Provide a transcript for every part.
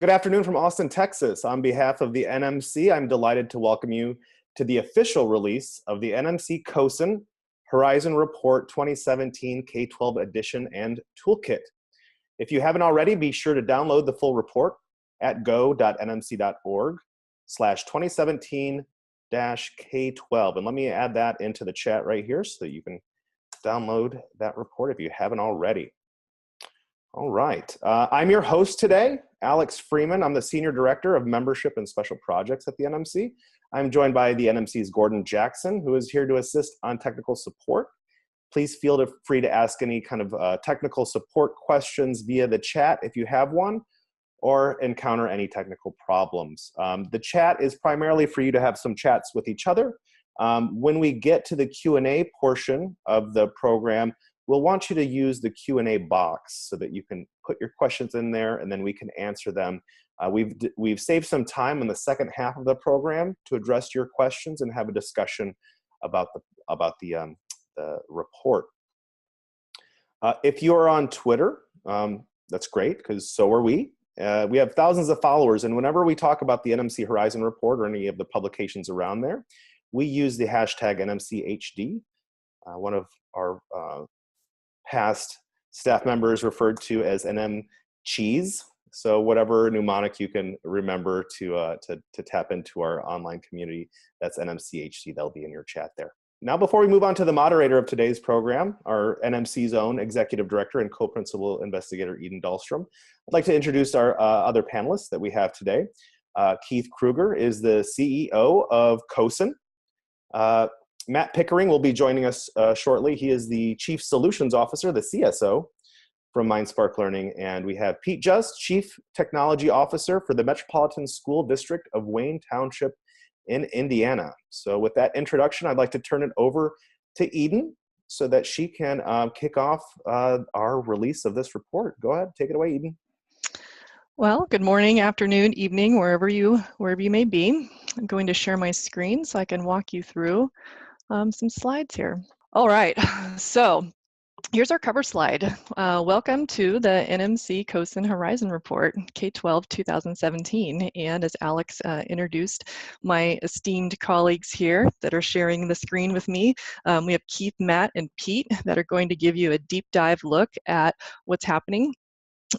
Good afternoon from Austin, Texas. On behalf of the NMC, I'm delighted to welcome you to the official release of the NMC CoSN Horizon Report 2017 K-12 edition and toolkit. If you haven't already, be sure to download the full report at go.nmc.org/2017-K12. And let me add that into the chat right here so that you can download that report if you haven't already. All right. I'm your host today, Alex Freeman. I'm the Senior Director of Membership and Special Projects at the NMC. I'm joined by the NMC's Gordon Jackson, who is here to assist on technical support. Please feel free to ask any kind of technical support questions via the chat if you have one, or encounter any technical problems. The chat is primarily for you to have some chats with each other. When we get to the Q&A portion of the program, we'll want you to use the Q&A box so that you can put your questions in there and then we can answer them. We've saved some time in the second half of the program to address your questions and have a discussion about the report. If you are on Twitter, that's great, because so are we. We have thousands of followers, and whenever we talk about the NMC Horizon Report or any of the publications around there, we use the hashtag NMCHD. One of our past staff members referred to as NM Cheese. So whatever mnemonic you can remember to tap into our online community, that's NMCHD. That'll be in your chat there. Now, before we move on to the moderator of today's program, our NMC's own Executive Director and Co-Principal Investigator, Eden Dahlstrom, I'd like to introduce our other panelists that we have today. Keith Kruger is the CEO of CoSN. Matt Pickering will be joining us shortly. He is the Chief Solutions Officer, the CSO, from mindSpark Learning. And we have Pete Just, Chief Technology Officer for the Metropolitan School District of Wayne Township in Indiana. So with that introduction, I'd like to turn it over to Eden so that she can kick off our release of this report. Go ahead, take it away, Eden. Well, good morning, afternoon, evening, wherever you may be. I'm going to share my screen so I can walk you through some slides here. All right, so here's our cover slide. Welcome to the NMC CoSN Horizon Report, K-12 2017. And as Alex introduced my esteemed colleagues here that are sharing the screen with me, we have Keith, Matt, and Pete that are going to give you a deep dive look at what's happening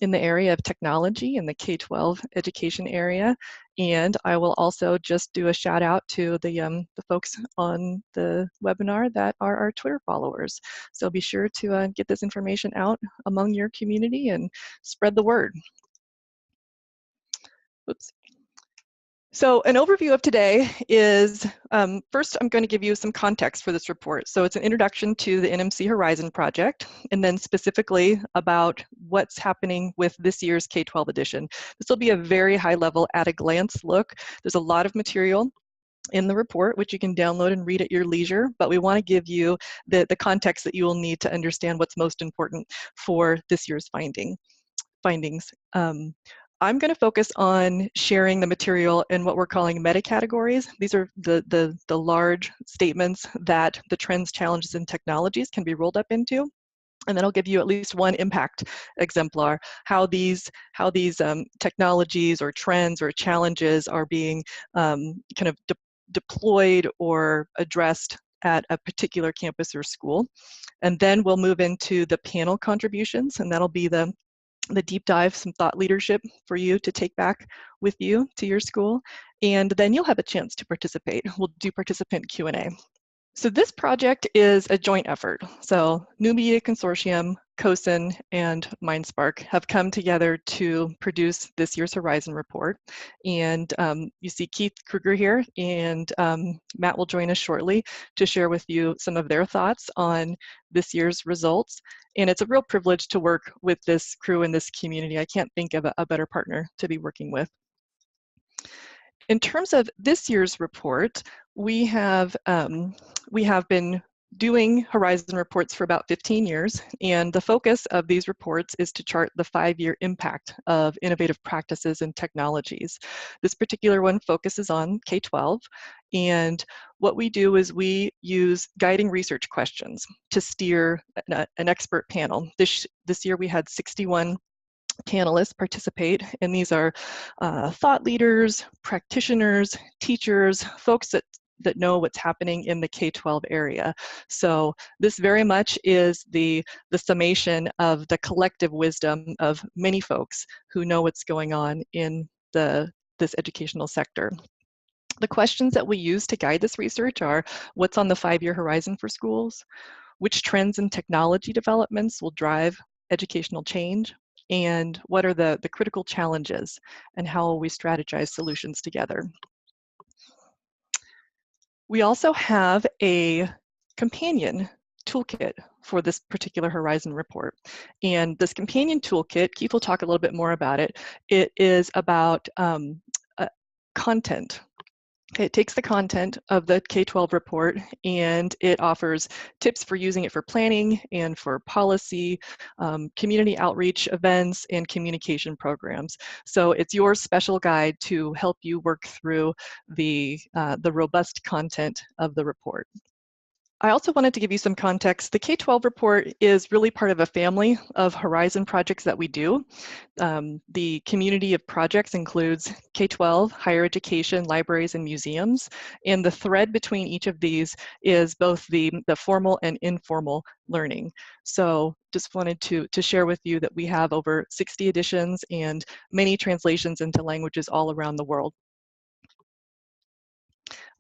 in the area of technology in the K-12 education area. And I will also just do a shout out to the folks on the webinar that are our Twitter followers. So be sure to get this information out among your community and spread the word. Oops. So an overview of today is, first I'm going to give you some context for this report. So it's an introduction to the NMC Horizon project, and then specifically about what's happening with this year's K-12 edition. This will be a very high level at a glance look. There's a lot of material in the report, which you can download and read at your leisure, but we want to give you the context that you will need to understand what's most important for this year's findings. I'm going to focus on sharing the material in what we're calling meta categories. These are the large statements that the trends, challenges, and technologies can be rolled up into. And then I'll give you at least one impact exemplar, how these technologies or trends or challenges are being kind of deployed or addressed at a particular campus or school. And then we'll move into the panel contributions, and that'll be the deep dive, some thought leadership for you to take back with you to your school. And then you'll have a chance to participate. We'll do participant Q&A. So this project is a joint effort. So New Media Consortium, CoSN, and mindSpark have come together to produce this year's Horizon Report. And you see Keith Kruger here, and Matt will join us shortly to share with you some of their thoughts on this year's results. And it's a real privilege to work with this crew and this community. I can't think of a better partner to be working with. In terms of this year's report, we have been doing Horizon reports for about 15 years, and the focus of these reports is to chart the 5-year impact of innovative practices and technologies. This particular one focuses on K-12, and what we do is we use guiding research questions to steer an expert panel. This year we had 61 panelists participate, and these are thought leaders, practitioners, teachers, folks that know what's happening in the K-12 area. So this very much is the summation of the collective wisdom of many folks who know what's going on in this educational sector. The questions that we use to guide this research are: what's on the 5-year horizon for schools? Which trends and technology developments will drive educational change? And what are the critical challenges, and how will we strategize solutions together? We also have a companion toolkit for this particular Horizon report. And this companion toolkit, Keith will talk a little bit more about it. It is about content. It takes the content of the K-12 report and it offers tips for using it for planning and for policy, community outreach events, and communication programs. So it's your special guide to help you work through the robust content of the report. I also wanted to give you some context. The K-12 report is really part of a family of Horizon projects that we do. The community of projects includes K-12, higher education, libraries, and museums. And the thread between each of these is both the formal and informal learning. So just wanted to share with you that we have over 60 editions and many translations into languages all around the world.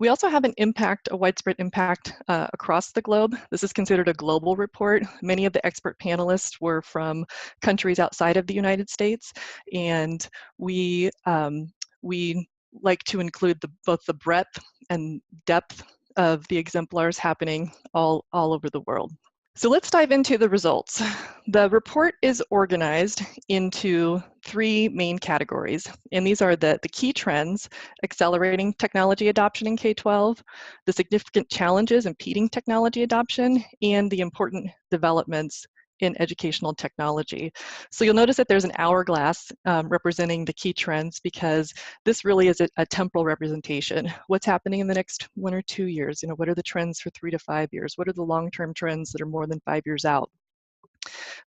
We also have an impact, a widespread impact across the globe. This is considered a global report. Many of the expert panelists were from countries outside of the United States, and we like to include both the breadth and depth of the exemplars happening all over the world. So let's dive into the results. The report is organized into 3 main categories, and these are the key trends: accelerating technology adoption in K-12, the significant challenges impeding technology adoption, and the important developments in educational technology. So you'll notice that there's an hourglass representing the key trends, because this really is a temporal representation. What's happening in the next 1 or 2 years? What are the trends for 3 to 5 years? What are the long-term trends that are more than 5 years out?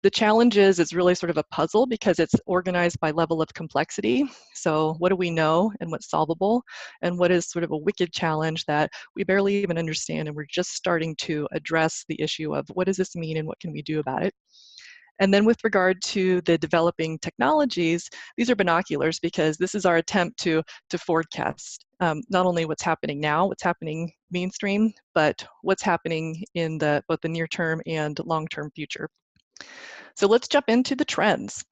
The challenges is really sort of a puzzle because it's organized by level of complexity. So what do we know and what's solvable? And what is sort of a wicked challenge that we barely even understand, and we're just starting to address the issue of what does this mean and what can we do about it? And then with regard to the developing technologies, these are binoculars, because this is our attempt to forecast not only what's happening now, what's happening mainstream, but what's happening in both the near term and long-term future. So let's jump into the trends.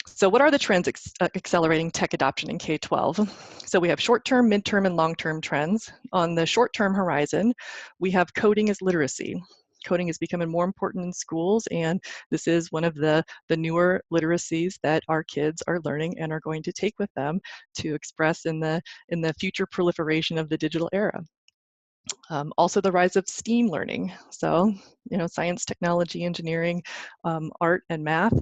So what are the trends accelerating tech adoption in K-12? So we have short-term, mid-term, and long-term trends. On the short-term horizon, we have coding as literacy. Coding is becoming more important in schools, and this is one of the newer literacies that our kids are learning and are going to take with them to express in the future proliferation of the digital era. Also the rise of STEAM learning. So, science, technology, engineering, art, and math,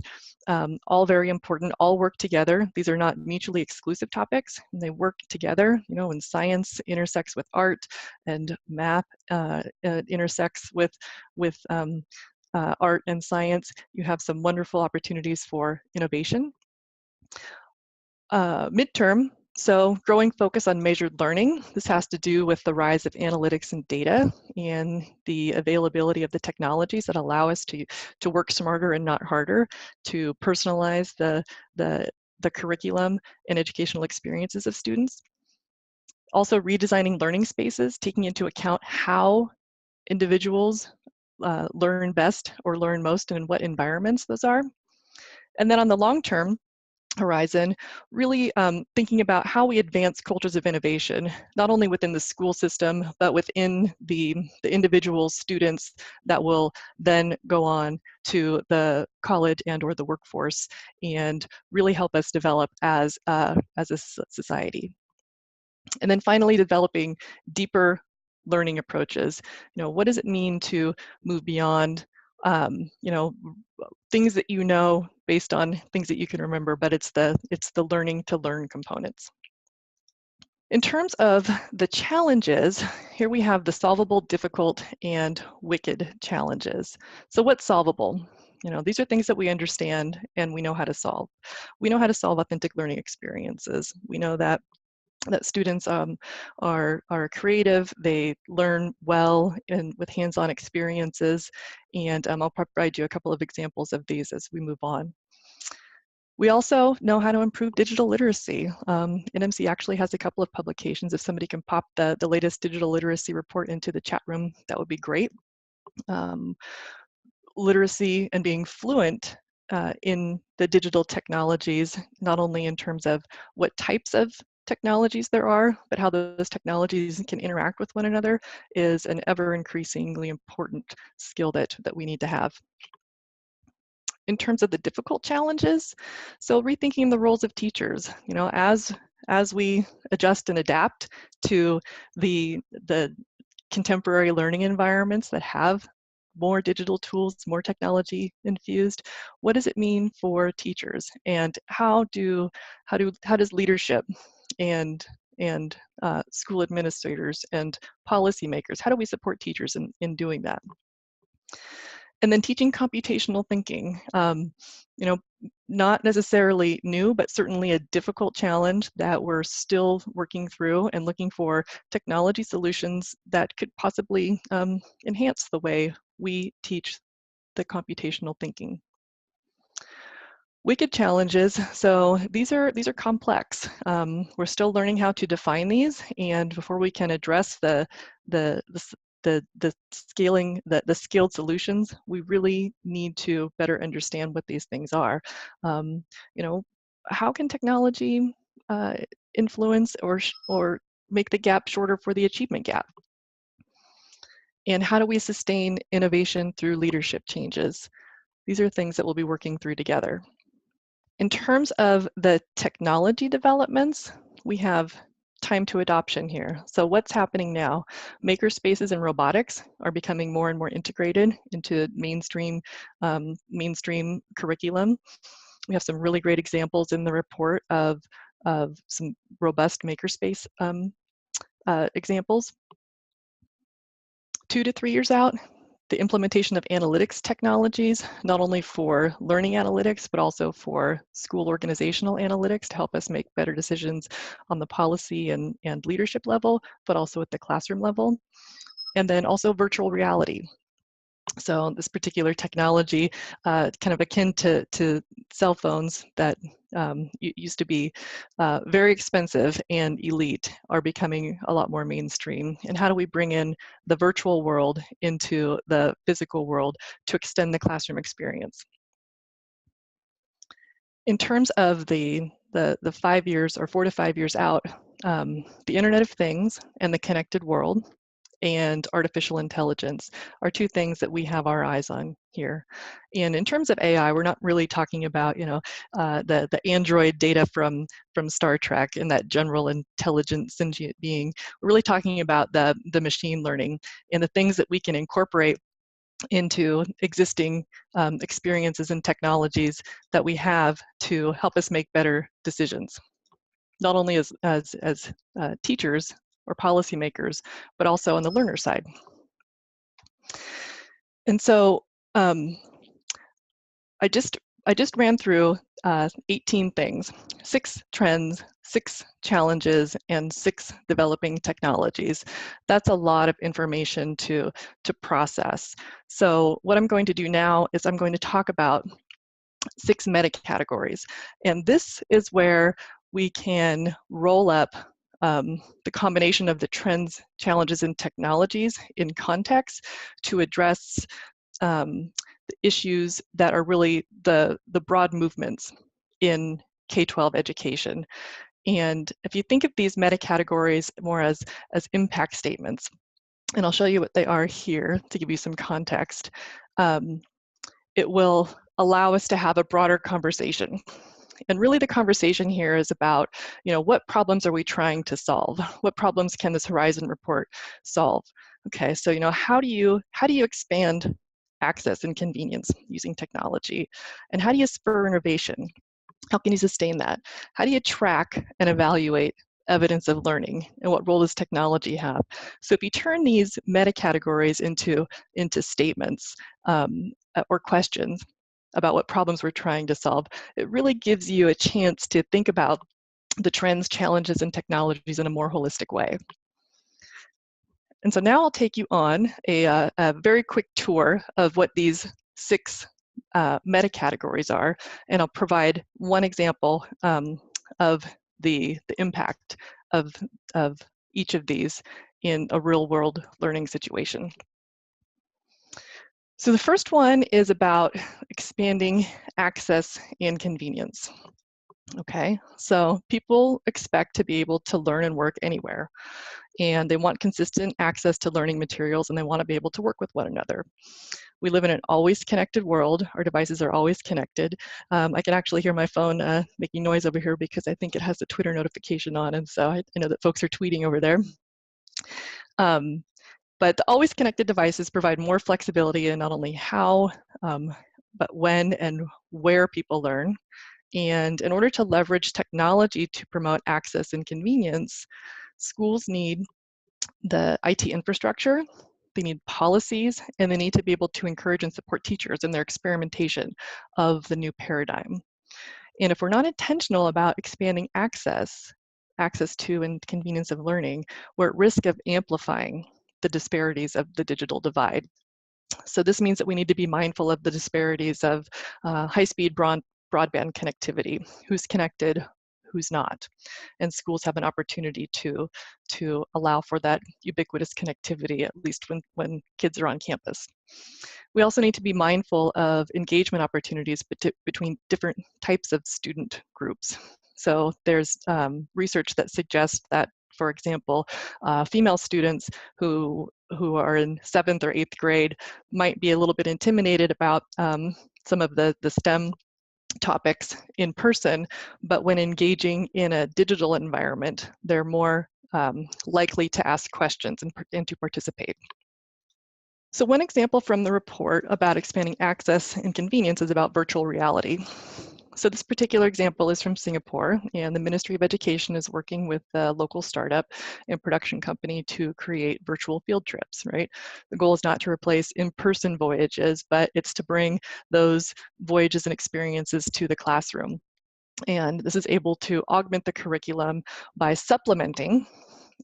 all very important, all work together. These are not mutually exclusive topics. They work together. When science intersects with art and math intersects with art and science, you have some wonderful opportunities for innovation. Midterm, so growing focus on measured learning. This has to do with the rise of analytics and data and the availability of the technologies that allow us to work smarter and not harder, to personalize the curriculum and educational experiences of students. Also redesigning learning spaces, taking into account how individuals learn best or learn most and in what environments those are. And then on the long term horizon, really thinking about how we advance cultures of innovation, not only within the school system, but within the individual students that will then go on to the college and or the workforce, and really help us develop as a society. And then finally, developing deeper learning approaches. What does it mean to move beyond things that based on things that you can remember, but it's the learning to learn components. In terms of the challenges, here we have the solvable, difficult, and wicked challenges. So what's solvable? You know, these are things that we understand and we know how to solve. We know how to solve authentic learning experiences. We know that students are creative, they learn well and with hands-on experiences, and I'll provide you a couple of examples of these as we move on. We also know how to improve digital literacy. NMC actually has a couple of publications. If somebody can pop the latest digital literacy report into the chat room, that would be great. Literacy and being fluent in the digital technologies, not only in terms of what types of technologies there are, but how those technologies can interact with one another, is an ever increasingly important skill that we need to have. In terms of the difficult challenges, so rethinking the roles of teachers, you know, as we adjust and adapt to the contemporary learning environments that have more digital tools, more technology infused, what does it mean for teachers, and how does leadership and school administrators and policymakers, how do we support teachers in doing that? And then teaching computational thinking, you know, not necessarily new, but certainly a difficult challenge that we're still working through and looking for technology solutions that could possibly enhance the way we teach the computational thinking. Wicked challenges, so these are complex. We're still learning how to define these, and before we can address the scaling, the scaled solutions, we really need to better understand what these things are. You know, how can technology influence or make the gap shorter for the achievement gap? And how do we sustain innovation through leadership changes? These are things that we'll be working through together. In terms of the technology developments, we have time to adoption here. So what's happening now? Maker spaces and robotics are becoming more and more integrated into mainstream curriculum. We have some really great examples in the report of some robust makerspace examples. 2 to 3 years out, the implementation of analytics technologies, not only for learning analytics, but also for school organizational analytics to help us make better decisions on the policy and leadership level, but also at the classroom level. And then also virtual reality. So this particular technology, kind of akin to cell phones that used to be very expensive and elite, are becoming a lot more mainstream. And how do we bring in the virtual world into the physical world to extend the classroom experience? In terms of the 5 years or 4 to 5 years out, the Internet of Things and the connected world and artificial intelligence are two things that we have our eyes on here. And in terms of AI, we're not really talking about, you know, the android data from Star Trek and that general intelligent sentient being. We're really talking about the machine learning and the things that we can incorporate into existing experiences and technologies that we have to help us make better decisions, not only as teachers or policymakers, but also on the learner side. And so I just ran through 18 things, 6 trends, 6 challenges, and 6 developing technologies. That's a lot of information to process. So what I'm going to do now is I'm going to talk about 6 meta categories. And this is where we can roll up the combination of the trends, challenges, and technologies in context to address the issues that are really the broad movements in K-12 education. And if you think of these meta categories more as impact statements, and I'll show you what they are here to give you some context, it will allow us to have a broader conversation. And really the conversation here is about, you know, what problems are we trying to solve? What problems can this Horizon report solve? Okay, so, you know, how do you expand access and convenience using technology? And how do you spur innovation? How can you sustain that? How do you track and evaluate evidence of learning? And what role does technology have? So if you turn these meta categories into statements or questions, about what problems we're trying to solve, it really gives you a chance to think about the trends, challenges, and technologies in a more holistic way. And so now I'll take you on a very quick tour of what these 6 meta categories are, and I'll provide one example of the impact of each of these in a real-world learning situation. So the first one is about expanding access and convenience. Okay, so people expect to be able to learn and work anywhere, and they want consistent access to learning materials, and they want to be able to work with one another. We live in an always connected world. Our devices are always connected. I can actually hear my phone making noise over here because I think it has the Twitter notification on, and so I know that folks are tweeting over there. But the always connected devices provide more flexibility in not only how, but when and where people learn. And in order to leverage technology to promote access and convenience, schools need the IT infrastructure, they need policies, and they need to be able to encourage and support teachers in their experimentation of the new paradigm. And if we're not intentional about expanding access to and convenience of learning, we're at risk of amplifying the disparities of the digital divide. So this means that we need to be mindful of the disparities of high-speed broadband connectivity, who's connected, who's not. And schools have an opportunity to allow for that ubiquitous connectivity, at least when kids are on campus. We also need to be mindful of engagement opportunities between different types of student groups. So there's research that suggests that, for example, female students who are in 7th or 8th grade might be a little bit intimidated about some of the STEM topics in person, but when engaging in a digital environment, they're more likely to ask questions and to participate. So one example from the report about expanding access and convenience is about virtual reality. So this particular example is from Singapore, and the Ministry of Education is working with a local startup and production company to create virtual field trips, right? The goal is not to replace in-person voyages, but it's to bring those voyages and experiences to the classroom. And this is able to augment the curriculum by supplementing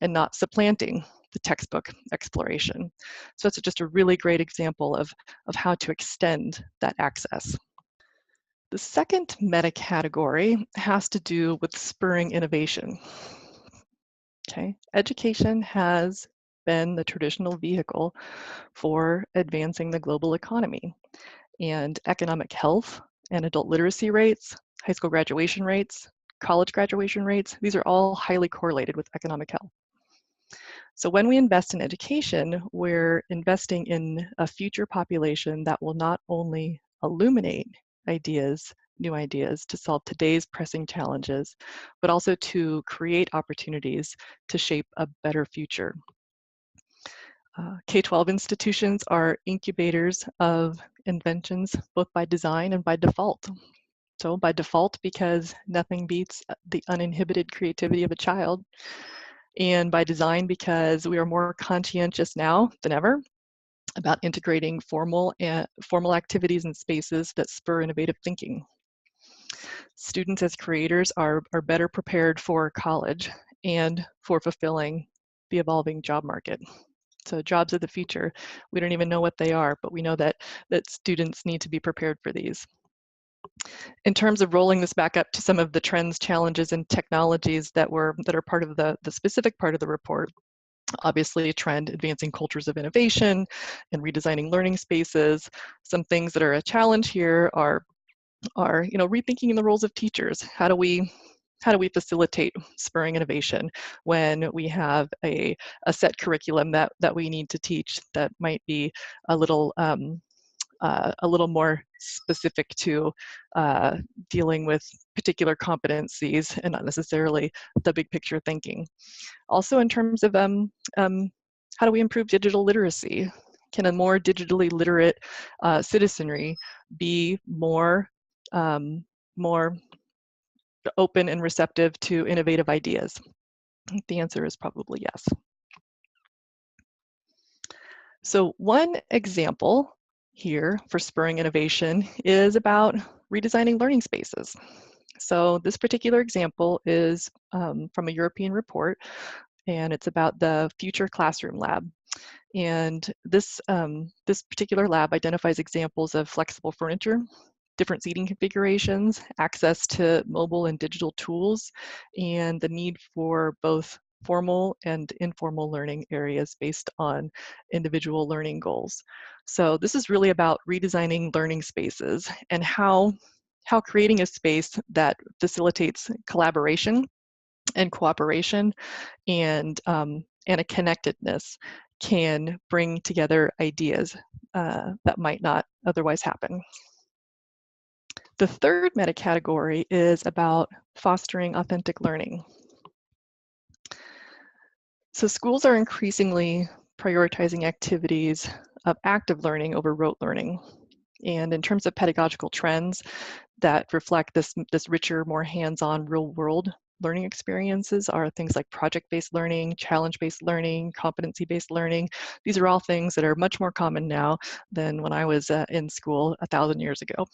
and not supplanting the textbook exploration. So it's just a really great example of how to extend that access. The second meta category has to do with spurring innovation. Okay, education has been the traditional vehicle for advancing the global economy, and economic health and adult literacy rates, high school graduation rates, college graduation rates, these are all highly correlated with economic health. So when we invest in education, we're investing in a future population that will not only illuminate new ideas to solve today's pressing challenges, but also to create opportunities to shape a better future. K-12 institutions are incubators of inventions, both by design and by default. So by default, because nothing beats the uninhibited creativity of a child, and by design, because we are more conscientious now than ever about integrating formal activities and spaces that spur innovative thinking. Students as creators are better prepared for college and for fulfilling the evolving job market. So jobs of the future, we don't even know what they are, but we know that students need to be prepared for these. In terms of rolling this back up to some of the trends, challenges, and technologies that are part of the specific part of the report, obviously a trend advancing cultures of innovation and redesigning learning spaces. Some things that are a challenge here are rethinking the roles of teachers. How do we facilitate spurring innovation when we have a set curriculum that we need to teach that might be a little more specific to dealing with particular competencies and not necessarily the big picture thinking. Also in terms of how do we improve digital literacy? Can a more digitally literate citizenry be more open and receptive to innovative ideas? The answer is probably yes. So one example here for Spurring Innovation is about redesigning learning spaces. So this particular example is from a European report, and it's about the Future Classroom Lab. And this particular lab identifies examples of flexible furniture, different seating configurations, access to mobile and digital tools, and the need for both formal and informal learning areas based on individual learning goals. So this is really about redesigning learning spaces and how creating a space that facilitates collaboration and cooperation and a connectedness can bring together ideas that might not otherwise happen. The third meta-category is about fostering authentic learning. So schools are increasingly prioritizing activities of active learning over rote learning. And in terms of pedagogical trends that reflect this richer, more hands-on, real-world learning experiences are things like project-based learning, challenge-based learning, competency-based learning. These are all things that are much more common now than when I was in school 1,000 years ago.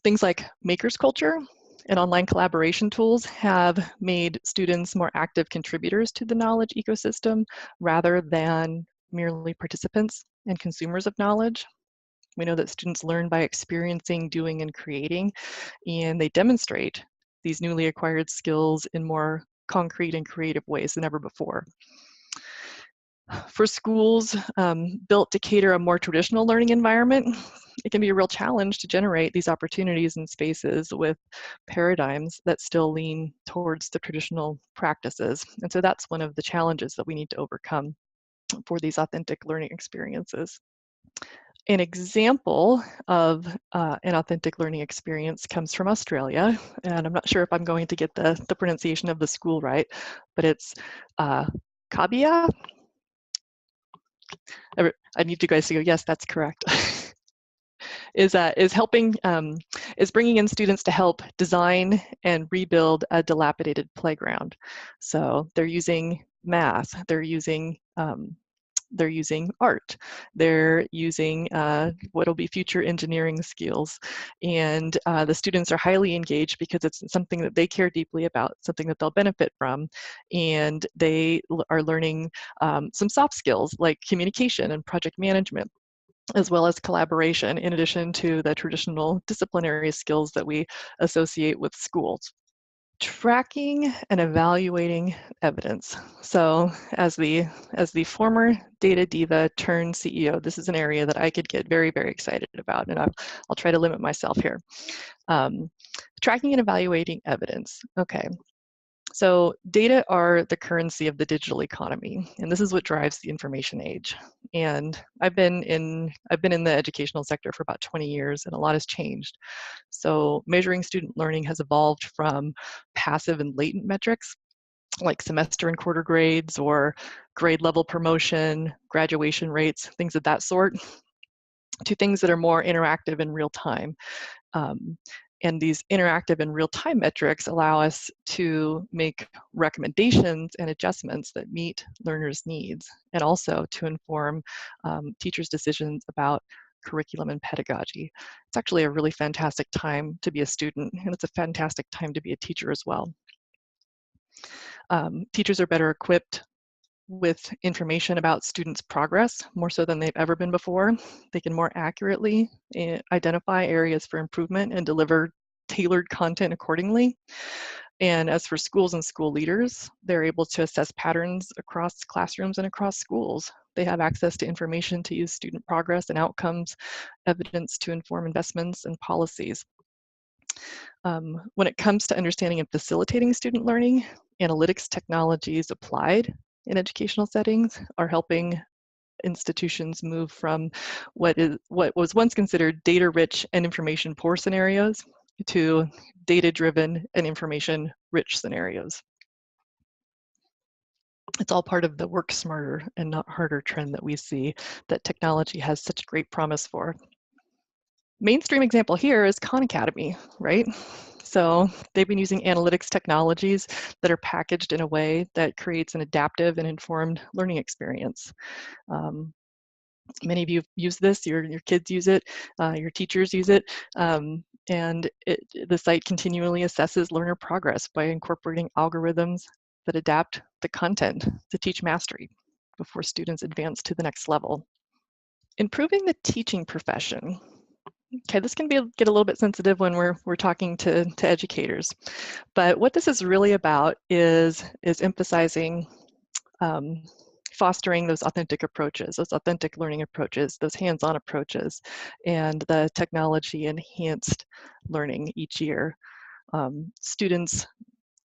Things like maker's culture and online collaboration tools have made students more active contributors to the knowledge ecosystem rather than merely participants and consumers of knowledge. We know that students learn by experiencing, doing, and creating, and they demonstrate these newly acquired skills in more concrete and creative ways than ever before. For schools built to cater a more traditional learning environment, it can be a real challenge to generate these opportunities and spaces with paradigms that still lean towards the traditional practices. And so that's one of the challenges that we need to overcome for these authentic learning experiences. An example of an authentic learning experience comes from Australia, and I'm not sure if I'm going to get the pronunciation of the school right, but it's Kabia. I need you guys to go, yes, that's correct. is bringing in students to help design and rebuild a dilapidated playground. So they're using math, they're using art, they're using what will be future engineering skills, and the students are highly engaged because it's something that they care deeply about, something that they'll benefit from, and they are learning some soft skills like communication and project management, as well as collaboration, in addition to the traditional disciplinary skills that we associate with schools. Tracking and evaluating evidence. So as the former data diva turned CEO, this is an area that I could get very, very excited about, and I'll try to limit myself here. Tracking and evaluating evidence. Okay. So data are the currency of the digital economy, and this is what drives the information age. And I've been in the educational sector for about 20 years, and a lot has changed. So measuring student learning has evolved from passive and latent metrics like semester and quarter grades or grade level promotion, graduation rates, things of that sort, to things that are more interactive in real time. And these interactive and real-time metrics allow us to make recommendations and adjustments that meet learners' needs, and also to inform teachers' decisions about curriculum and pedagogy. It's actually a really fantastic time to be a student, and it's a fantastic time to be a teacher as well. Teachers are better equipped with information about students' progress, more so than they've ever been before. They can more accurately identify areas for improvement and deliver tailored content accordingly. And as for schools and school leaders, they're able to assess patterns across classrooms and across schools. They have access to information to use student progress and outcomes, evidence to inform investments and policies. When it comes to understanding and facilitating student learning, analytics technologies applied in educational settings are helping institutions move from what was once considered data-rich and information-poor scenarios to data-driven and information-rich scenarios. It's all part of the work smarter and not harder trend that we see that technology has such great promise for. Mainstream example here is Khan Academy, right? So they've been using analytics technologies that are packaged in a way that creates an adaptive and informed learning experience. Many of you use this, your kids use it, your teachers use it, and the site continually assesses learner progress by incorporating algorithms that adapt the content to teach mastery before students advance to the next level. Improving the teaching profession. Okay, this can get a little bit sensitive when we're talking to educators, but what this is really about is emphasizing fostering those authentic approaches, those authentic learning approaches, those hands-on approaches, and the technology-enhanced learning each year. Students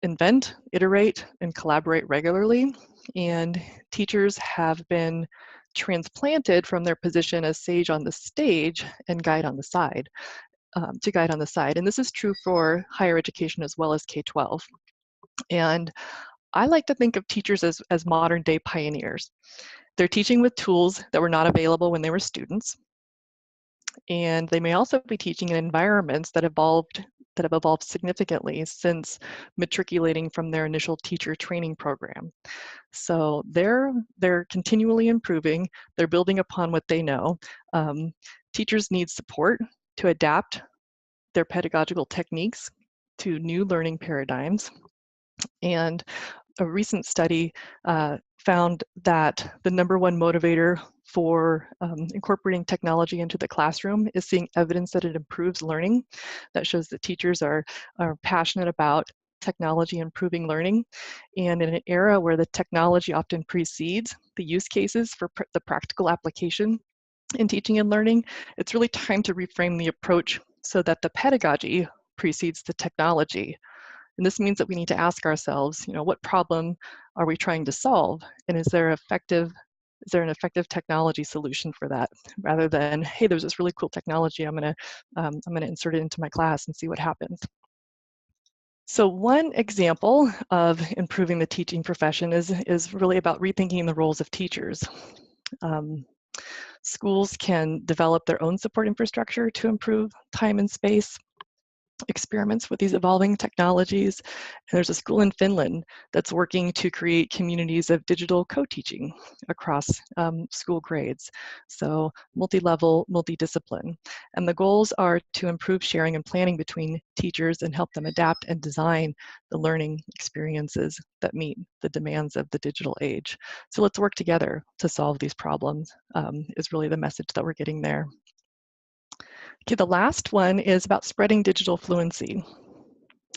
invent, iterate, and collaborate regularly, and teachers have been transplanted from their position as sage on the stage and guide on the side, to guide on the side. And this is true for higher education as well as K-12. And I like to think of teachers as modern day pioneers. They're teaching with tools that were not available when they were students. And they may also be teaching in environments that have evolved significantly since matriculating from their initial teacher training program. So they're continually improving. They're building upon what they know. Teachers need support to adapt their pedagogical techniques to new learning paradigms. And a recent study found that the #1 motivator for incorporating technology into the classroom is seeing evidence that it improves learning. That shows that teachers are passionate about technology improving learning. And in an era where the technology often precedes the use cases for the practical application in teaching and learning, it's really time to reframe the approach so that the pedagogy precedes the technology. And this means that we need to ask ourselves, what problem are we trying to solve? And is there an effective technology solution for that? Rather than, hey, there's this really cool technology, I'm gonna insert it into my class and see what happens. So one example of improving the teaching profession is really about rethinking the roles of teachers. Schools can develop their own support infrastructure to improve time and space experiments with these evolving technologies. And there's a school in Finland that's working to create communities of digital co-teaching across school grades. So multi-level, multi-discipline. And the goals are to improve sharing and planning between teachers and help them adapt and design the learning experiences that meet the demands of the digital age. So let's work together to solve these problems, is really the message that we're getting there. Okay, the last one is about spreading digital fluency.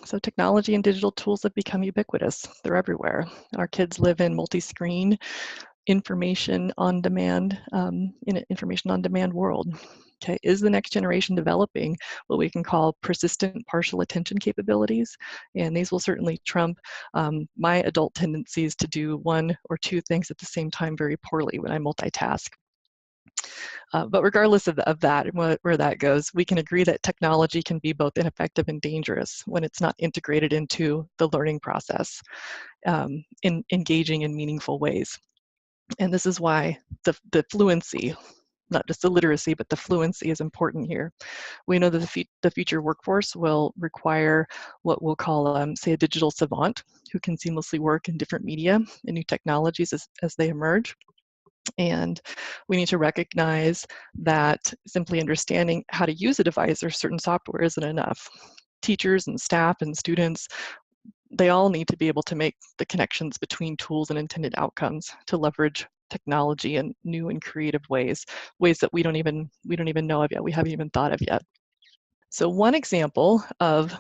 So technology and digital tools have become ubiquitous. They're everywhere. Our kids live in multi-screen, information on demand, in an information on demand world. Okay, is the next generation developing what we can call persistent partial attention capabilities? And these will certainly trump my adult tendencies to do one or two things at the same time very poorly when I multitask. But regardless of that and where that goes, we can agree that technology can be both ineffective and dangerous when it's not integrated into the learning process in engaging in meaningful ways. And this is why the fluency, not just the literacy, but the fluency is important here. We know that the future workforce will require what we'll call, say, a digital savant who can seamlessly work in different media and new technologies as they emerge. And we need to recognize that simply understanding how to use a device or certain software isn't enough. Teachers and staff and students, they all need to be able to make the connections between tools and intended outcomes to leverage technology in new and creative ways that we don't even know of yet, we haven't even thought of yet. So one example of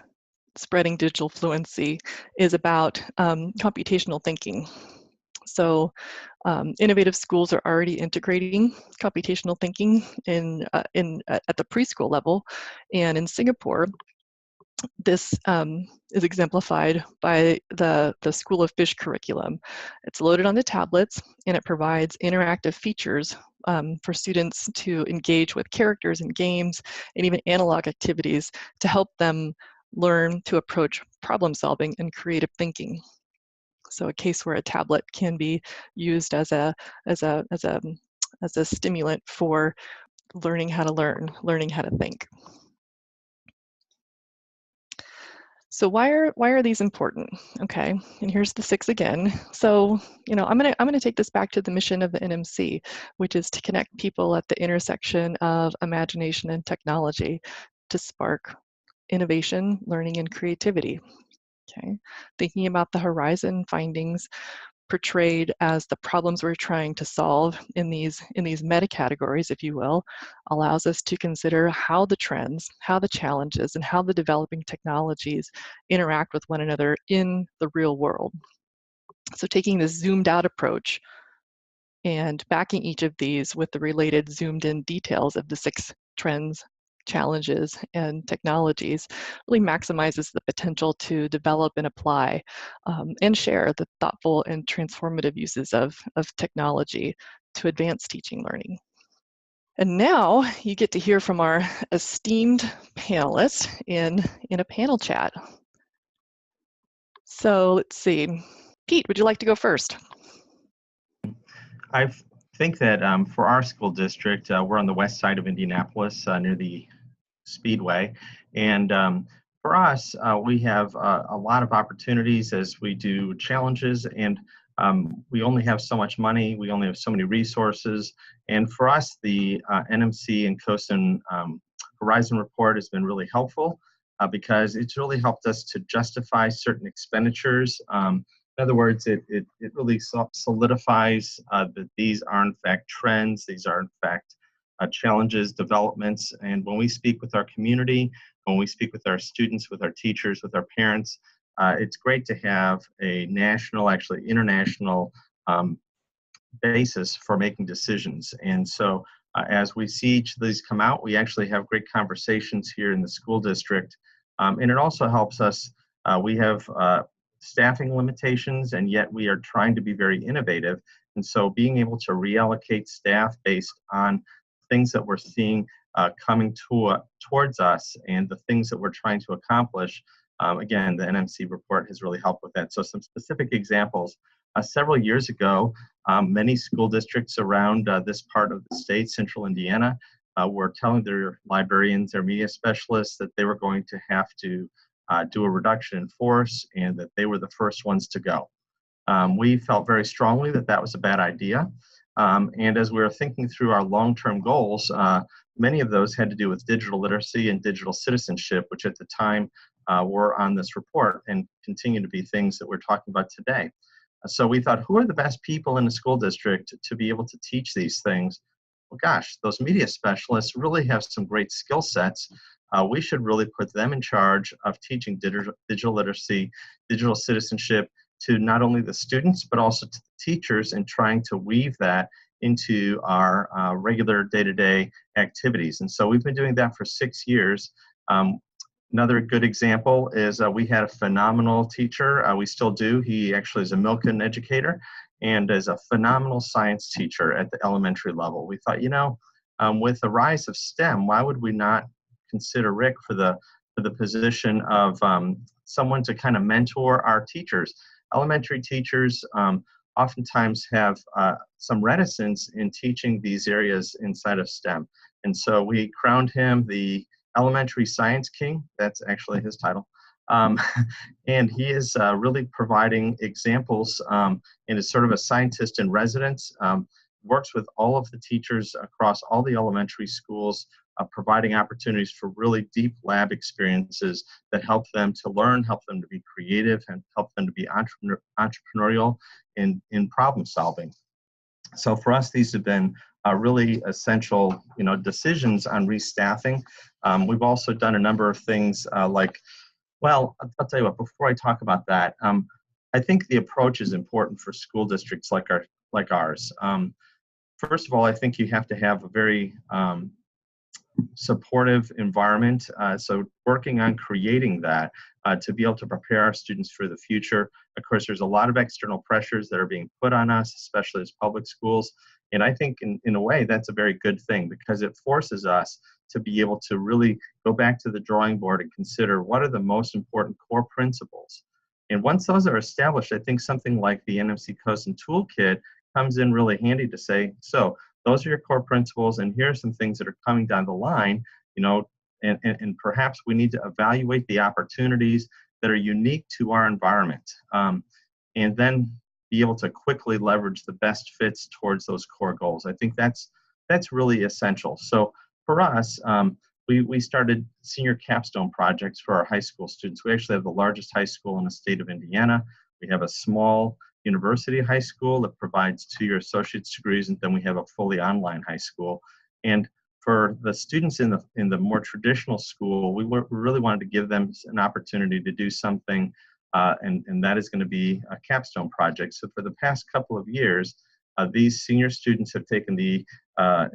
spreading digital fluency is about computational thinking. So innovative schools are already integrating computational thinking at the preschool level. And in Singapore, this is exemplified by the School of Fish curriculum. It's loaded on the tablets, and it provides interactive features for students to engage with characters and games and even analog activities to help them learn to approach problem solving and creative thinking. So a case where a tablet can be used as a stimulant for learning how to learn, learning how to think. So why are these important? Okay, and here's the 6 again. So, I'm gonna take this back to the mission of the NMC, which is to connect people at the intersection of imagination and technology to spark innovation, learning, and creativity. Okay, thinking about the Horizon findings portrayed as the problems we're trying to solve in these meta categories, if you will, allows us to consider how the trends, how the challenges, and how the developing technologies interact with one another in the real world. So taking this zoomed out approach and backing each of these with the related zoomed in details of the 6 trends, challenges, and technologies really maximizes the potential to develop and apply and share the thoughtful and transformative uses of technology to advance teaching learning. And now you get to hear from our esteemed panelists in a panel chat. So let's see. Pete, would you like to go first? I think that for our school district, we're on the west side of Indianapolis near the Speedway. And for us, we have a lot of opportunities as we do challenges, and we only have so much money, we only have so many resources. And for us, the NMC and CoSN Horizon Report has been really helpful because it's really helped us to justify certain expenditures. In other words, it really solidifies that these are in fact trends, these are in fact challenges, developments, and when we speak with our community, when we speak with our students, with our teachers, with our parents, it's great to have a national, actually international basis for making decisions. And so as we see each of these come out, we actually have great conversations here in the school district. And it also helps us, we have staffing limitations, and yet we are trying to be very innovative. And so being able to reallocate staff based on things that we're seeing coming towards us and the things that we're trying to accomplish, again, the NMC report has really helped with that. So some specific examples. Several years ago, many school districts around this part of the state, central Indiana, were telling their librarians, their media specialists that they were going to have to do a reduction in force and that they were the first ones to go. We felt very strongly that that was a bad idea. And as we were thinking through our long-term goals, many of those had to do with digital literacy and digital citizenship, which at the time were on this report and continue to be things that we're talking about today. So we thought, who are the best people in the school district to be able to teach these things? Well, gosh, those media specialists really have some great skill sets. We should really put them in charge of teaching digital literacy, digital citizenship to not only the students, but also to the teachers, and trying to weave that into our regular day-to-day activities. And so we've been doing that for 6 years. Another good example is we had a phenomenal teacher. We still do. He actually is a Milken educator and is a phenomenal science teacher at the elementary level. We thought, with the rise of STEM, why would we not consider Rick for the position of someone to kind of mentor our teachers? Elementary teachers oftentimes have some reticence in teaching these areas inside of STEM. And so we crowned him the Elementary Science King. That's actually his title. And he is really providing examples and is sort of a scientist in residence, works with all of the teachers across all the elementary schools, providing opportunities for really deep lab experiences that help them to learn, help them to be creative, and help them to be entrepreneurial in problem solving. So for us, these have been really essential, decisions on restaffing. We've also done a number of things well, I'll tell you what, before I talk about that, I think the approach is important for school districts like ours. First of all, I think you have to have a very supportive environment. So working on creating that to be able to prepare our students for the future. Of course, there's a lot of external pressures that are being put on us, especially as public schools. And I think in a way, that's a very good thing because it forces us to be able to really go back to the drawing board and consider what are the most important core principles. And once those are established, I think something like the NMC CoSN toolkit comes in really handy to say, so those are your core principles, and here are some things that are coming down the line, and perhaps we need to evaluate the opportunities that are unique to our environment, and then be able to quickly leverage the best fits towards those core goals. I think that's really essential. So for us, we started senior capstone projects for our high school students. We actually have the largest high school in the state of Indiana. We have a small university high school that provides 2-year associate's degrees, and then we have a fully online high school. And for the students in the more traditional school, we really wanted to give them an opportunity to do something, and that is going to be a capstone project. So for the past couple of years, these senior students have taken the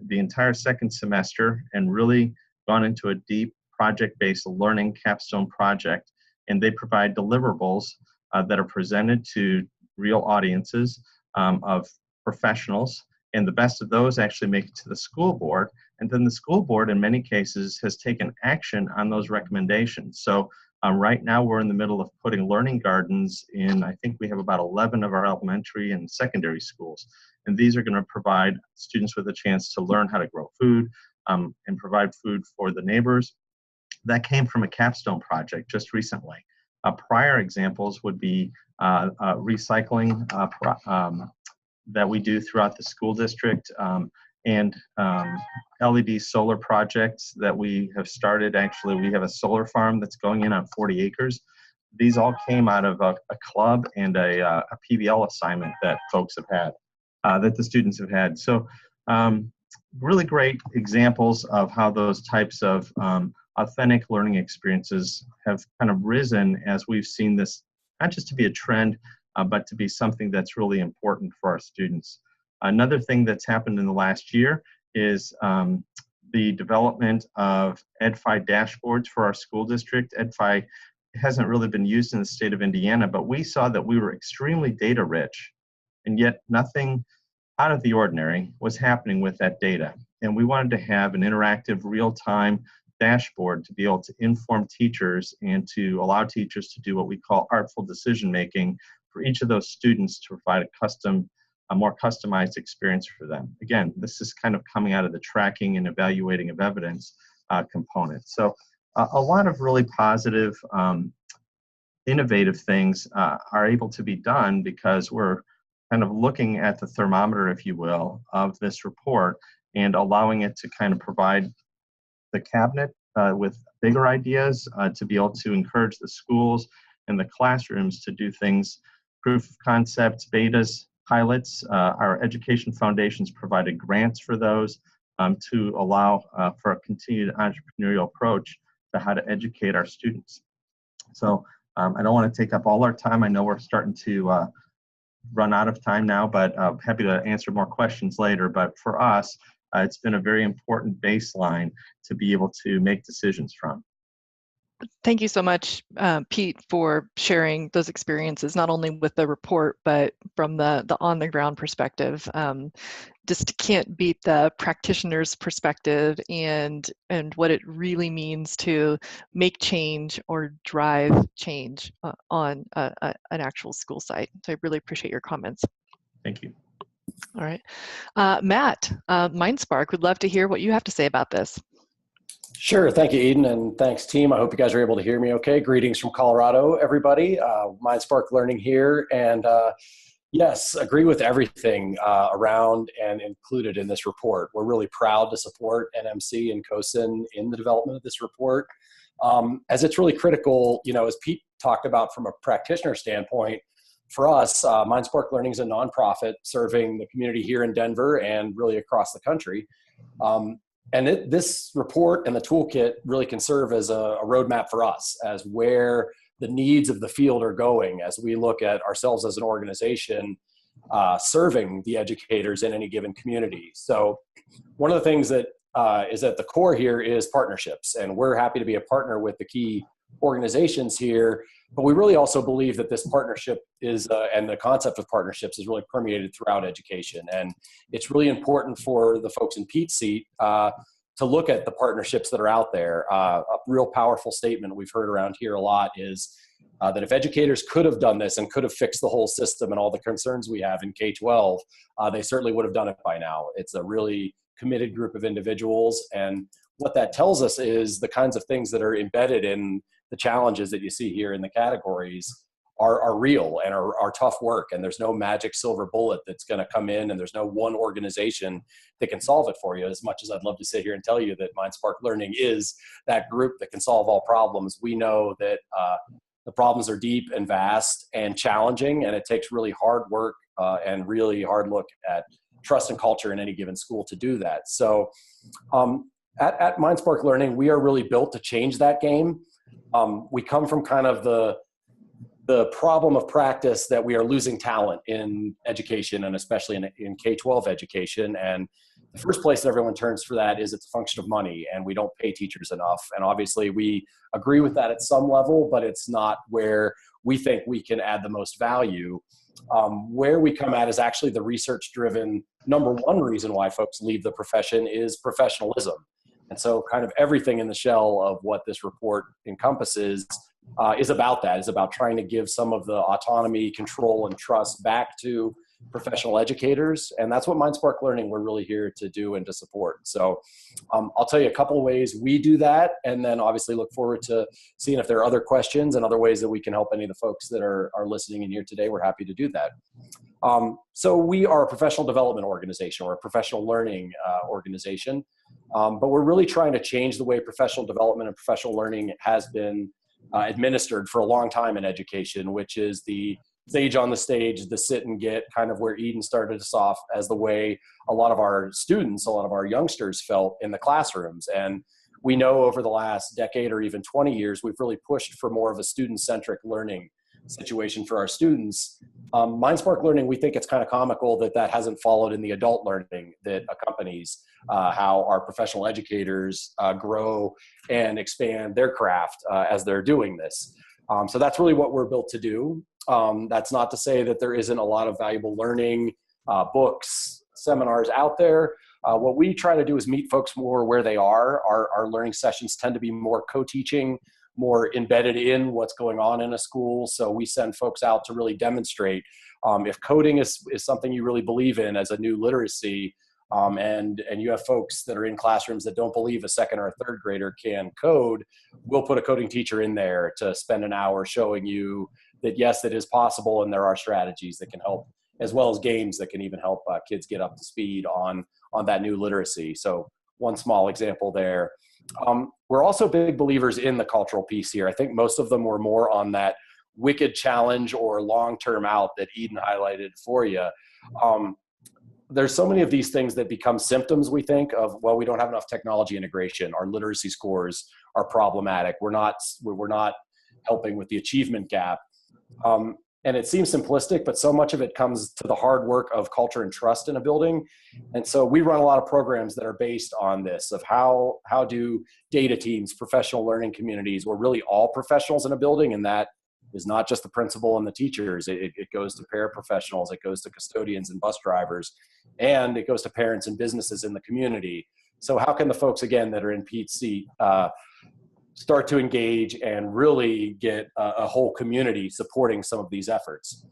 entire second semester and really gone into a deep project-based learning capstone project, and they provide deliverables that are presented to real audiences of professionals, and the best of those actually make it to the school board, and then the school board in many cases has taken action on those recommendations. So right now we're in the middle of putting learning gardens in, I think we have about 11 of our elementary and secondary schools, and these are going to provide students with a chance to learn how to grow food and provide food for the neighbors. That came from a capstone project just recently. Prior examples would be recycling that we do throughout the school district, and LED solar projects that we have started. Actually, we have a solar farm that's going in on 40 acres. These all came out of a club and a PBL assignment that folks have had, that the students have had. So really great examples of how those types of authentic learning experiences have kind of risen as we've seen this, not just to be a trend, but to be something that's really important for our students. Another thing that's happened in the last year is the development of EdFi dashboards for our school district. EdFi hasn't really been used in the state of Indiana, but we saw that we were extremely data rich, and yet nothing out of the ordinary was happening with that data. And we wanted to have an interactive, real-time dashboard to be able to inform teachers and to allow teachers to do what we call artful decision making for each of those students to provide a more customized experience for them. Again, this is kind of coming out of the tracking and evaluating of evidence component. So a lot of really positive, innovative things are able to be done because we're kind of looking at the thermometer, if you will, of this report and allowing it to kind of provide the cabinet with bigger ideas to be able to encourage the schools and the classrooms to do things, proof of concepts, betas, pilots. Our education foundations provided grants for those to allow for a continued entrepreneurial approach to how to educate our students. So I don't want to take up all our time. I know we're starting to run out of time now, but I'm happy to answer more questions later. But for us, it's been a very important baseline to be able to make decisions from. Thank you so much, Pete, for sharing those experiences, not only with the report, but from the on-the-ground perspective. Just can't beat the practitioner's perspective and what it really means to make change or drive change on an actual school site. So I really appreciate your comments. Thank you. All right. Matt, mindSpark, would love to hear what you have to say about this. Sure. Thank you, Eden, and thanks, team. I hope you guys are able to hear me okay. Greetings from Colorado, everybody. mindSpark Learning here, and yes, agree with everything around and included in this report. We're really proud to support NMC and CoSN in the development of this report, as it's really critical, you know, as Pete talked about from a practitioner standpoint. For us, mindSpark Learning is a nonprofit serving the community here in Denver and really across the country. And this report and the toolkit really can serve as a roadmap for us as where the needs of the field are going as we look at ourselves as an organization serving the educators in any given community. So one of the things that is at the core here is partnerships, and we're happy to be a partner with the key organizations here, but we really also believe that this partnership is, and the concept of partnerships is really permeated throughout education. And it's really important for the folks in Pete's seat to look at the partnerships that are out there. A real powerful statement we've heard around here a lot is that if educators could have done this and could have fixed the whole system and all the concerns we have in K-12, they certainly would have done it by now. It's a really committed group of individuals, and what that tells us is the kinds of things that are embedded in the challenges that you see here in the categories are real and are tough work. And there's no magic silver bullet that's going to come in, and there's no one organization that can solve it for you. As much as I'd love to sit here and tell you that mindSpark Learning is that group that can solve all problems, we know that the problems are deep and vast and challenging, and it takes really hard work and really hard look at trust and culture in any given school to do that. So at mindSpark Learning, we are really built to change that game. We come from kind of the problem of practice that we are losing talent in education, and especially in K-12 education. And the first place that everyone turns for that is it's a function of money, and we don't pay teachers enough. And obviously we agree with that at some level, but it's not where we think we can add the most value. Where we come at is actually the research-driven number one reason why folks leave the profession is professionalism. And so kind of everything in the shell of what this report encompasses is about that, is about trying to give some of the autonomy, control, and trust back to professional educators. And that's what mindSpark Learning we're really here to do and to support. So I'll tell you a couple of ways we do that, and then obviously look forward to seeing if there are other questions and other ways that we can help any of the folks that are listening in here today. We're happy to do that. So we are a professional development organization or a professional learning organization, but we're really trying to change the way professional development and professional learning has been administered for a long time in education, which is the sage on the stage, the sit and get, kind of where Eden started us off as the way a lot of our students, a lot of our youngsters felt in the classrooms. And we know over the last decade or even 20 years, we've really pushed for more of a student-centric learning situation for our students. mindSpark Learning, we think it's kind of comical that hasn't followed in the adult learning that accompanies how our professional educators grow and expand their craft as they're doing this. So that's really what we're built to do. That's not to say that there isn't a lot of valuable learning, books, seminars out there. What we try to do is meet folks more where they are. Our learning sessions tend to be more co-teaching, more embedded in what's going on in a school. So we send folks out to really demonstrate if coding is something you really believe in as a new literacy, and you have folks that are in classrooms that don't believe a second or a third grader can code, we'll put a coding teacher in there to spend an hour showing you that yes, it is possible, and there are strategies that can help, as well as games that can even help kids get up to speed on that new literacy. So one small example there. We're also big believers in the cultural piece here. I think most of them were more on that wicked challenge or long-term out that Eden highlighted for you. There's so many of these things that become symptoms, we think, of, well, we don't have enough technology integration. Our literacy scores are problematic. We're not helping with the achievement gap. And it seems simplistic, but so much of it comes to the hard work of culture and trust in a building. And so we run a lot of programs that are based on this, of how do data teams, professional learning communities, we're really all professionals in a building, and that is not just the principal and the teachers. It goes to paraprofessionals, it goes to custodians and bus drivers, and it goes to parents and businesses in the community. So how can the folks, again, that are in Pete's seat, start to engage and really get a whole community supporting some of these efforts?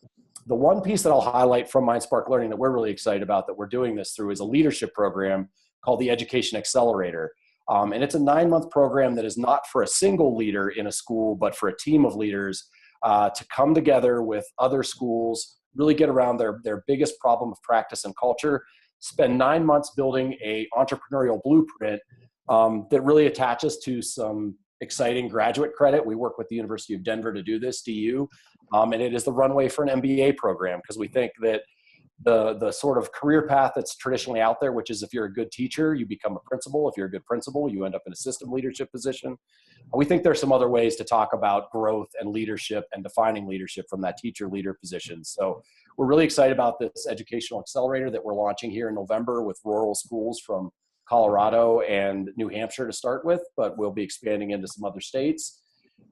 The one piece that I'll highlight from mindSpark Learning that we're really excited about that we're doing this through is a leadership program called the Education Accelerator. And it's a 9-month program that is not for a single leader in a school, but for a team of leaders to come together with other schools, really get around their biggest problem of practice and culture, spend 9 months building a entrepreneurial blueprint that really attaches to some exciting graduate credit. We work with the University of Denver to do this, DU, and it is the runway for an MBA program, because we think that the sort of career path that's traditionally out there, which is if you're a good teacher, you become a principal. If you're a good principal, you end up in a system leadership position. We think there's some other ways to talk about growth and leadership and defining leadership from that teacher-leader position. So we're really excited about this educational accelerator that we're launching here in November with rural schools from Colorado and New Hampshire to start with, but we'll be expanding into some other states.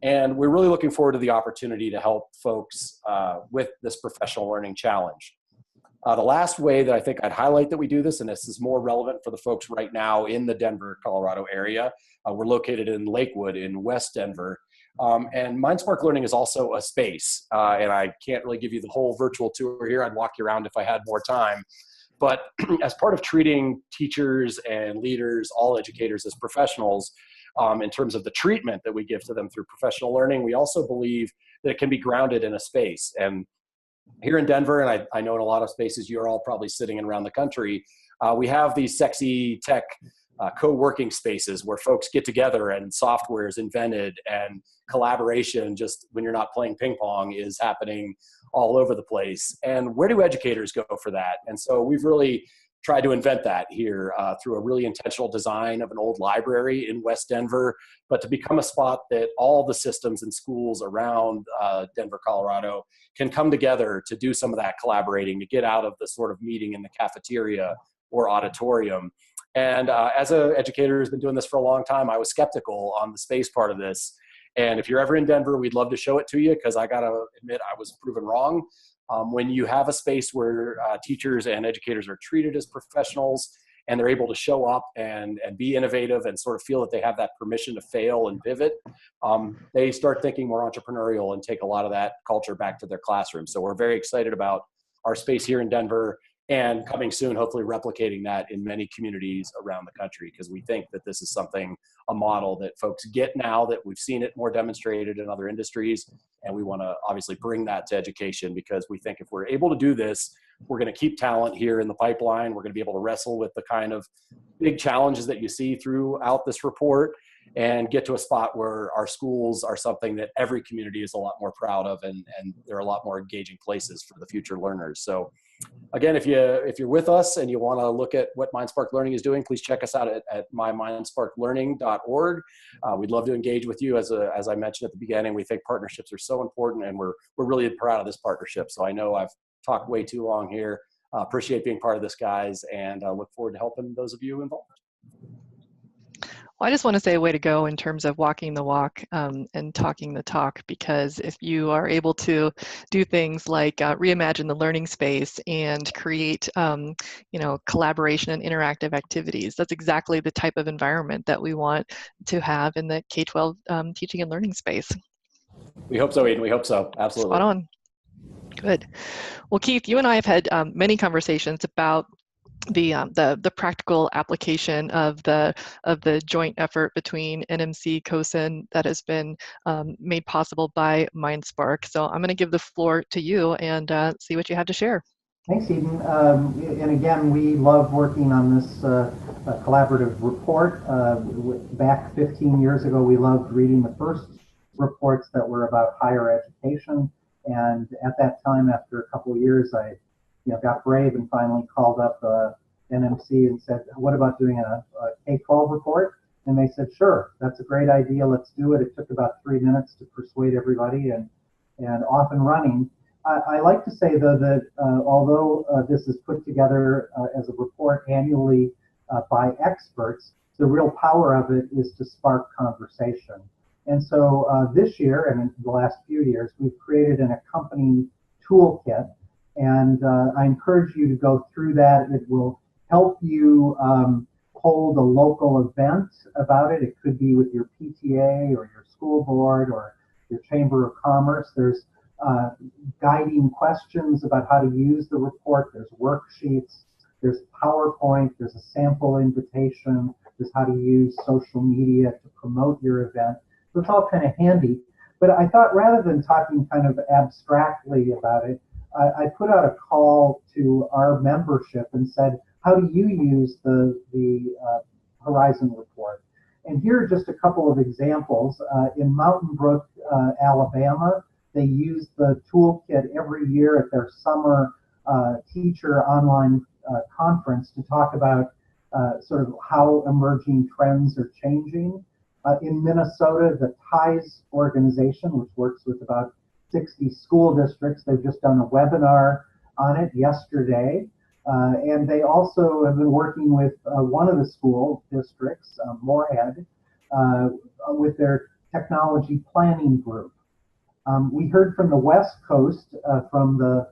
And we're really looking forward to the opportunity to help folks with this professional learning challenge. The last way that I think I'd highlight that we do this, and this is more relevant for the folks right now in the Denver, Colorado area, we're located in Lakewood in West Denver. And mindSpark Learning is also a space, and I can't really give you the whole virtual tour here. I'd walk you around if I had more time. But as part of treating teachers and leaders, all educators, as professionals, in terms of the treatment that we give to them through professional learning. We also believe that it can be grounded in a space. And here in Denver, and I know in a lot of spaces you're all probably sitting in around the country, we have these sexy tech co-working spaces where folks get together and software is invented and collaboration, just when you're not playing ping pong, is happening all over the place. And where do educators go for that? And so we've really tried to invent that here through a really intentional design of an old library in West Denver, but to become a spot that all the systems and schools around Denver, Colorado can come together to do some of that collaborating, to get out of the sort of meeting in the cafeteria or auditorium. And as an educator who's been doing this for a long time, I was skeptical on the space part of this. And if you're ever in Denver, we'd love to show it to you, because I got to admit I was proven wrong. When you have a space where teachers and educators are treated as professionals and they're able to show up and be innovative and sort of feel that they have that permission to fail and pivot, they start thinking more entrepreneurial and take a lot of that culture back to their classroom. So we're very excited about our space here in Denver, and coming soon, hopefully replicating that in many communities around the country, because we think that this is a model that folks get now, that we've seen it more demonstrated in other industries. And we want to obviously bring that to education, because we think if we're able to do this, we're going to keep talent here in the pipeline. We're going to be able to wrestle with the kind of big challenges that you see throughout this report, and get to a spot where our schools are something that every community is a lot more proud of, and they're a lot more engaging places for the future learners. So again, if you're with us and you want to look at what mindSpark Learning is doing, please check us out at mymindSparklearning.org. We'd love to engage with you. As I mentioned at the beginning, we think partnerships are so important, and we're really proud of this partnership. So I know I've talked way too long here. Appreciate being part of this, guys, and look forward to helping those of you involved. Well, I just want to say way to go in terms of walking the walk and talking the talk, because if you are able to do things like reimagine the learning space and create collaboration and interactive activities, that's exactly the type of environment that we want to have in the K-12 teaching and learning space. We hope so, Eden. We hope so. Absolutely. Spot on. Good. Well, Keith, you and I have had many conversations about the practical application of the joint effort between NMC, CoSN that has been made possible by mindSpark. So I'm going to give the floor to you and see what you have to share. Thanks, Eden. And again, we love working on this collaborative report. Back 15 years ago, we loved reading the first reports that were about higher education. And at that time, after a couple of years, I got brave and finally called up NMC and said, what about doing a K-12 report? And they said, sure, that's a great idea. Let's do it. It took about 3 minutes to persuade everybody, and off and running. I like to say, though, that although this is put together as a report annually by experts, the real power of it is to spark conversation. And so this year, and in the last few years, we've created an accompanying toolkit. And I encourage you to go through that. It will help you hold a local event about it. It could be with your PTA or your school board or your Chamber of Commerce. There's guiding questions about how to use the report. There's worksheets. There's PowerPoint. There's a sample invitation. There's how to use social media to promote your event. So it's all kind of handy. But I thought, rather than talking kind of abstractly about it, I put out a call to our membership and said, how do you use the Horizon Report? And here are just a couple of examples. In Mountain Brook, Alabama, they use the toolkit every year at their summer teacher online conference to talk about sort of how emerging trends are changing. In Minnesota, the TIES organization, which works with about 60 school districts, they've just done a webinar on it yesterday. And they also have been working with one of the school districts, Moorhead, with their technology planning group. We heard from the West Coast, from the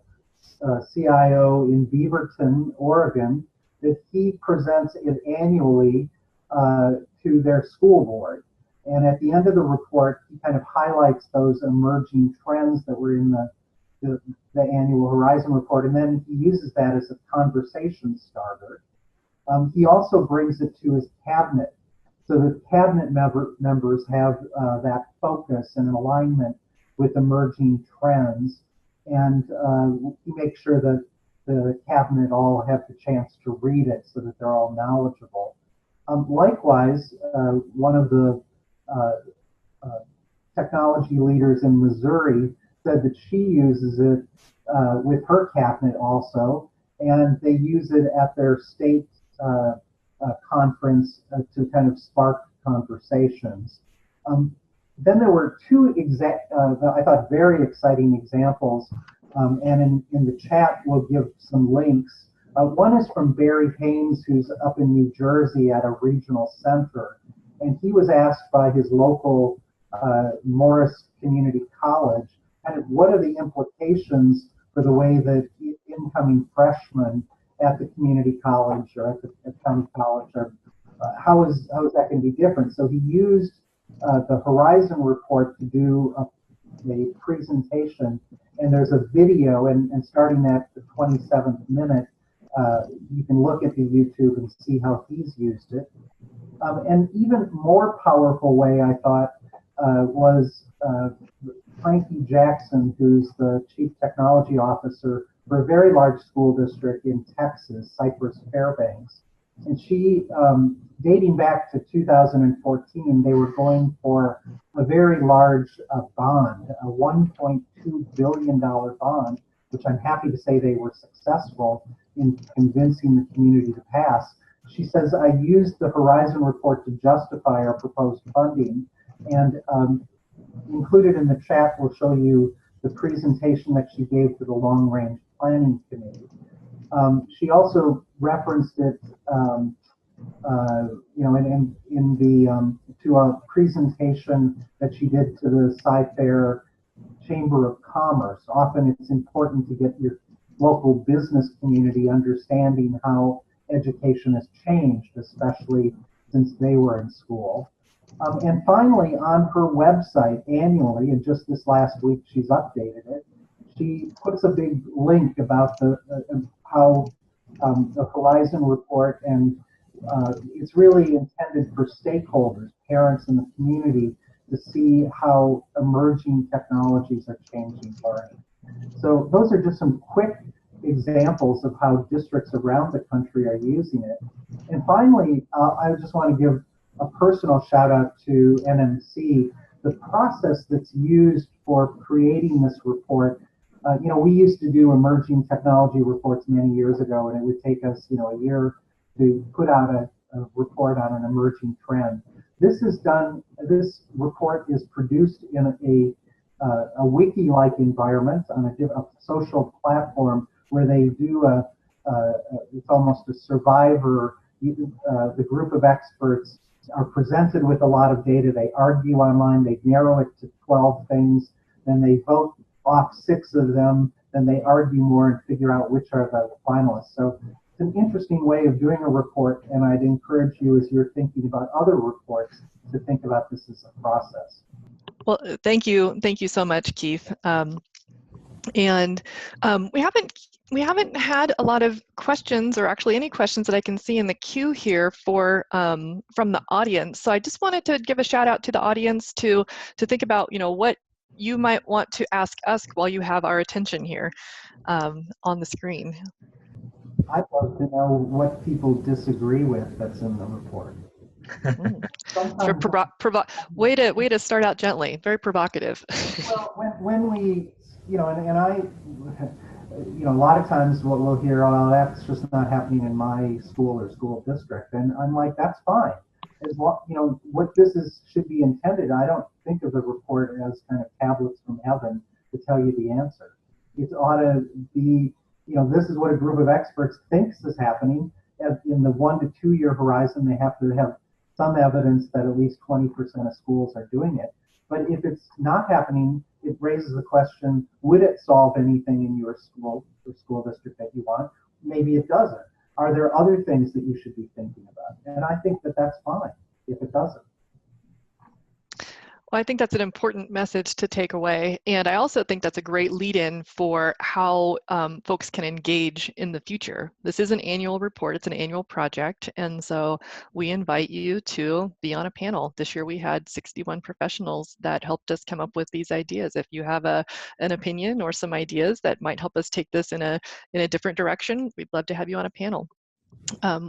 CIO in Beaverton, Oregon, that he presents it annually to their school board. And at the end of the report, he kind of highlights those emerging trends that were in the annual Horizon Report, and then he uses that as a conversation starter. He also brings it to his cabinet. so that cabinet members have that focus and an alignment with emerging trends, and we make sure that the cabinet all have the chance to read it so that they're all knowledgeable. Likewise, one of the technology leaders in Missouri said that she uses it with her cabinet also, and they use it at their state conference to kind of spark conversations. Then there were two I thought very exciting examples, and in the chat we'll give some links. One is from Barry Haynes, who's up in New Jersey at a regional center, and he was asked by his local Morris Community College, kind of what are the implications for the way that incoming freshmen at the community college or at the county college are, how is that going to be different? So he used the Horizon Report to do a presentation, and there's a video, and starting at the 27th minute, you can look at the YouTube and see how he's used it. And even more powerful way, I thought, was Frankie Jackson, who's the Chief Technology Officer for a very large school district in Texas, Cypress Fairbanks. And she, dating back to 2014, they were going for a very large bond, a $1.2 billion bond, which I'm happy to say they were successful in convincing the community to pass. She says, I used the Horizon Report to justify our proposed funding, and included in the chat will show you the presentation that she gave to the Long Range Planning Committee. She also referenced it, to a presentation that she did to the Sci-Fair Chamber of Commerce. Often it's important to get your local business community understanding how education has changed, especially since they were in school. And finally, on her website annually, and just this last week she's updated it, she puts a big link about how the Horizon Report, and it's really intended for stakeholders, parents in the community, to see how emerging technologies are changing learning. So those are just some quick examples of how districts around the country are using it. And finally, I just want to give a personal shout out to NMC. The process that's used for creating this report, we used to do emerging technology reports many years ago, and it would take us, a year to put out a report on an emerging trend. This report is produced in a wiki-like environment on a social platform where they do it's almost a survivor. The group of experts are presented with a lot of data. They argue online. They narrow it to 12 things. Then they vote off 6 of them. Then they argue more and figure out which are the finalists. So it's an interesting way of doing a report, and I'd encourage you, as you're thinking about other reports, to think about this as a process. Well, thank you so much, Keith. We haven't had a lot of questions, or actually any questions that I can see in the queue here for from the audience. So I just wanted to give a shout out to the audience to think about what you might want to ask us while you have our attention here on the screen. I'd love to know what people disagree with that's in the report. Way to start out gently. Very provocative. Well, when we, and I, a lot of times what we'll hear, oh, that's just not happening in my school or school district, and I'm like, that's fine. As long, what this should be intended. I don't think of the report as kind of tablets from heaven to tell you the answer. It ought to be, this is what a group of experts thinks is happening. In the 1 to 2 year horizon, they have to have some evidence that at least 20% of schools are doing it. But if it's not happening, it raises the question, would it solve anything in your school or school district that you want? Maybe it doesn't. Are there other things that you should be thinking about? And I think that that's fine if it doesn't. Well, I think that's an important message to take away. And I also think that's a great lead-in for how folks can engage in the future. This is an annual report, it's an annual project. And so we invite you to be on a panel. This year we had 61 professionals that helped us come up with these ideas. If you have an opinion or some ideas that might help us take this in a different direction, we'd love to have you on a panel.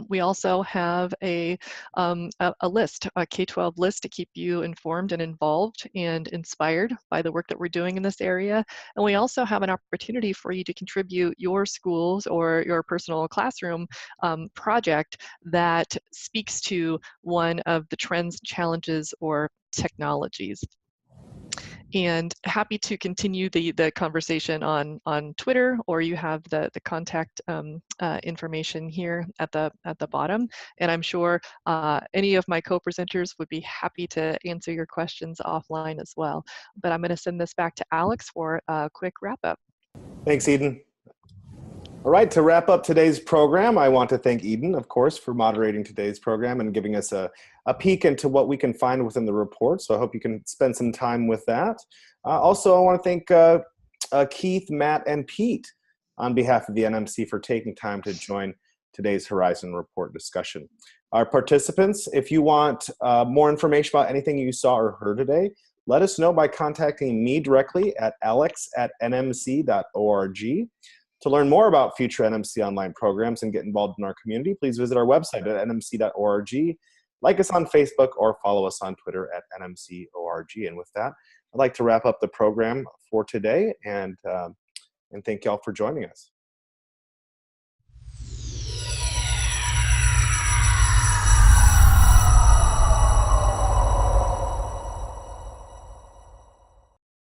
We also have a list, a K-12 list to keep you informed and involved and inspired by the work that we're doing in this area. And we also have an opportunity for you to contribute your schools or your personal classroom project that speaks to one of the trends, challenges, or technologies. And happy to continue the conversation on Twitter, or you have the contact information here at the bottom. And I'm sure any of my co-presenters would be happy to answer your questions offline as well. But I'm going to send this back to Alex for a quick wrap up. Thanks, Eden. All right, to wrap up today's program, I want to thank Eden, of course, for moderating today's program and giving us a peek into what we can find within the report. So I hope you can spend some time with that. Also, I want to thank Keith, Matt, and Pete on behalf of the NMC for taking time to join today's Horizon Report discussion. Our participants, if you want more information about anything you saw or heard today, let us know by contacting me directly at alex@nmc.org. To learn more about future NMC online programs and get involved in our community, please visit our website at nmc.org, like us on Facebook, or follow us on Twitter at nmc.org. And with that, I'd like to wrap up the program for today and thank y'all for joining us.